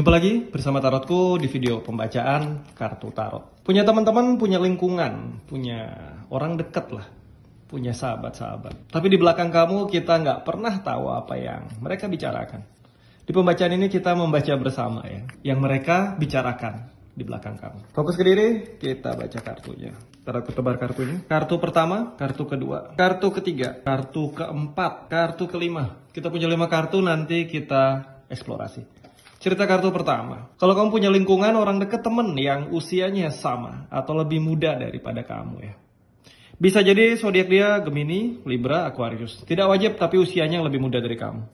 Jumpa lagi bersama Tarotku di video pembacaan kartu tarot. Punya teman-teman, punya lingkungan, punya orang dekat lah, punya sahabat-sahabat. Tapi di belakang kamu kita nggak pernah tahu apa yang mereka bicarakan. Di pembacaan ini kita membaca bersama ya, yang mereka bicarakan di belakang kamu. Fokus ke diri, kita baca kartunya. Ntar aku tebar kartunya. Kartu pertama, kartu kedua, kartu ketiga, kartu keempat, kartu kelima. Kita punya 5 kartu, nanti kita eksplorasi. Cerita kartu pertama, kalau kamu punya lingkungan orang dekat, temen yang usianya sama atau lebih muda daripada kamu ya. Bisa jadi zodiak dia Gemini, Libra, Aquarius. Tidak wajib, tapi usianya yang lebih muda dari kamu.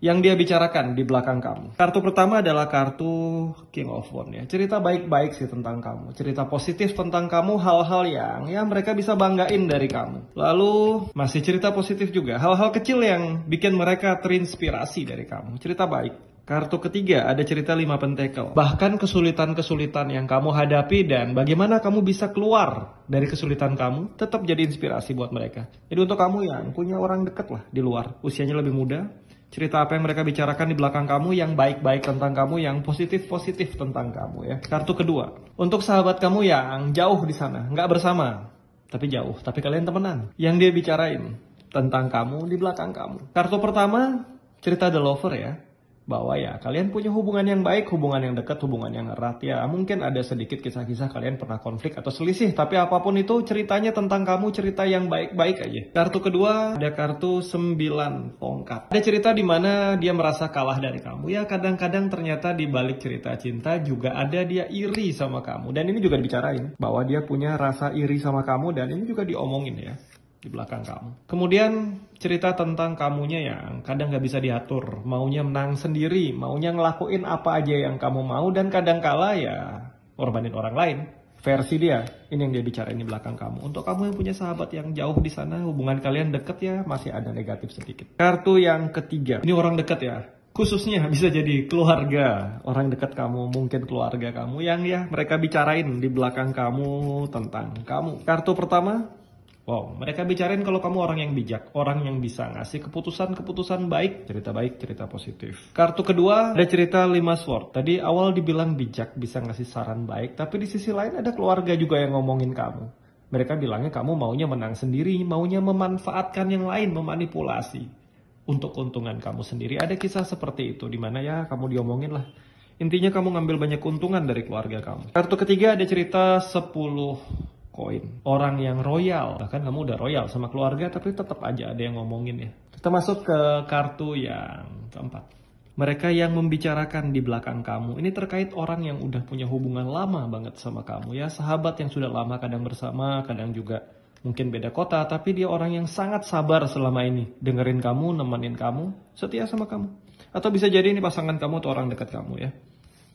Yang dia bicarakan di belakang kamu. Kartu pertama adalah kartu King of Wands ya. Cerita baik-baik sih tentang kamu. Cerita positif tentang kamu, hal-hal yang ya mereka bisa banggain dari kamu. Lalu masih cerita positif juga. Hal-hal kecil yang bikin mereka terinspirasi dari kamu. Cerita baik. Kartu ketiga ada cerita 5 pentakel. Bahkan kesulitan-kesulitan yang kamu hadapi dan bagaimana kamu bisa keluar dari kesulitan kamu tetap jadi inspirasi buat mereka. Jadi untuk kamu yang punya orang dekat lah di luar, usianya lebih muda, cerita apa yang mereka bicarakan di belakang kamu yang baik-baik tentang kamu, yang positif-positif tentang kamu ya. Kartu kedua, untuk sahabat kamu yang jauh di sana, nggak bersama, tapi jauh, tapi kalian temenan. Yang dia bicarain tentang kamu di belakang kamu. Kartu pertama, cerita The Lover ya. Bahwa ya kalian punya hubungan yang baik, hubungan yang dekat, hubungan yang erat ya. Mungkin ada sedikit kisah-kisah kalian pernah konflik atau selisih, tapi apapun itu ceritanya tentang kamu, cerita yang baik-baik aja. Kartu kedua ada kartu 9 tongkat. Ada cerita di mana dia merasa kalah dari kamu. Ya kadang-kadang ternyata di balik cerita cinta juga ada dia iri sama kamu. Dan ini juga dibicarain bahwa dia punya rasa iri sama kamu, dan ini juga diomongin ya di belakang kamu. Kemudian cerita tentang kamunya yang kadang gak bisa diatur, maunya menang sendiri, maunya ngelakuin apa aja yang kamu mau, dan kadang kala ya ngorbanin orang lain. Versi dia, ini yang dia bicarain di belakang kamu. Untuk kamu yang punya sahabat yang jauh di sana, hubungan kalian deket ya, masih ada negatif sedikit. Kartu yang ketiga, ini orang deket ya. Khususnya bisa jadi keluarga, orang dekat kamu, mungkin keluarga kamu yang ya mereka bicarain di belakang kamu tentang kamu. Kartu pertama, wow, mereka bicarain kalau kamu orang yang bijak, orang yang bisa ngasih keputusan-keputusan baik, cerita positif. Kartu kedua ada cerita 5 sword. Tadi awal dibilang bijak, bisa ngasih saran baik, tapi di sisi lain ada keluarga juga yang ngomongin kamu. Mereka bilangnya kamu maunya menang sendiri, maunya memanfaatkan yang lain, memanipulasi untuk keuntungan kamu sendiri. Ada kisah seperti itu, dimana ya kamu diomongin lah. Intinya kamu ngambil banyak keuntungan dari keluarga kamu. Kartu ketiga ada cerita 10 koin. Orang yang royal, bahkan kamu udah royal sama keluarga tapi tetap aja ada yang ngomongin ya. Kita masuk ke kartu yang keempat. Mereka yang membicarakan di belakang kamu. Ini terkait orang yang udah punya hubungan lama banget sama kamu ya. Sahabat yang sudah lama, kadang bersama, kadang juga mungkin beda kota, tapi dia orang yang sangat sabar selama ini. Dengerin kamu, nemenin kamu, setia sama kamu. Atau bisa jadi ini pasangan kamu atau orang dekat kamu ya.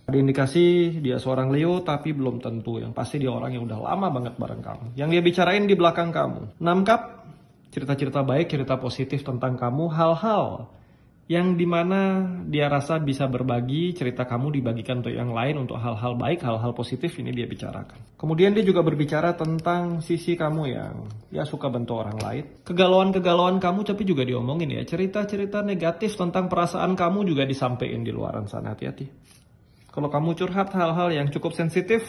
Ada indikasi dia seorang Leo, tapi belum tentu. Yang pasti dia orang yang udah lama banget bareng kamu. Yang dia bicarain di belakang kamu. 6 cup, cerita-cerita baik, cerita positif tentang kamu. Hal-hal yang dimana dia rasa bisa berbagi, cerita kamu dibagikan untuk yang lain, untuk hal-hal baik, hal-hal positif ini dia bicarakan. Kemudian dia juga berbicara tentang sisi kamu yang ya suka bantu orang lain. Kegalauan-kegalauan kamu tapi juga diomongin ya. Cerita-cerita negatif tentang perasaan kamu juga disampaikan di luaran sana, hati-hati. Kalau kamu curhat hal-hal yang cukup sensitif,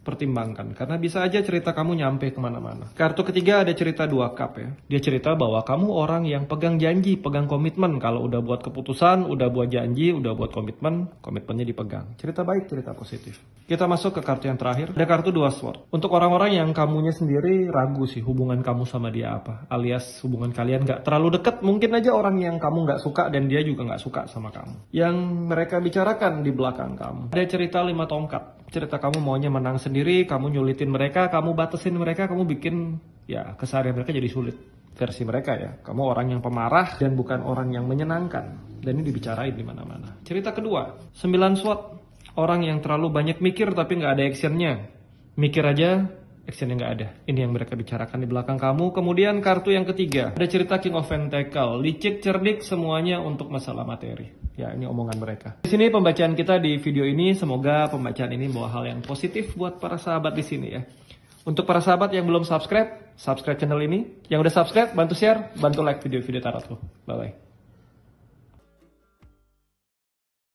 pertimbangkan. Karena bisa aja cerita kamu nyampe kemana-mana. Kartu ketiga ada cerita 2 cup ya. Dia cerita bahwa kamu orang yang pegang janji, pegang komitmen. Kalau udah buat keputusan, udah buat janji, udah buat komitmen, komitmennya dipegang. Cerita baik, cerita positif. Kita masuk ke kartu yang terakhir. Ada kartu 2 sword. Untuk orang-orang yang kamunya sendiri ragu sih hubungan kamu sama dia apa. Alias hubungan kalian gak terlalu dekat. Mungkin aja orang yang kamu gak suka dan dia juga gak suka sama kamu. Yang mereka bicarakan di belakang kamu. Ada cerita 5 tongkat. Cerita kamu maunya menang sendiri, kamu nyulitin mereka, kamu batasin mereka, kamu bikin ya keseharian mereka jadi sulit. Versi mereka ya, kamu orang yang pemarah dan bukan orang yang menyenangkan. Dan ini dibicarain di mana-mana. Cerita kedua, 9 sword. Orang yang terlalu banyak mikir tapi nggak ada actionnya. Mikir aja, actionnya nggak ada. Ini yang mereka bicarakan di belakang kamu. Kemudian kartu yang ketiga, ada cerita King of Pentacle. Licik, cerdik, semuanya untuk masalah materi. Ya, ini omongan mereka. Di sini pembacaan kita di video ini, semoga pembacaan ini membawa hal yang positif buat para sahabat di sini ya. Untuk para sahabat yang belum subscribe channel ini. Yang udah subscribe, bantu share, bantu like video-video tarotku. Bye-bye.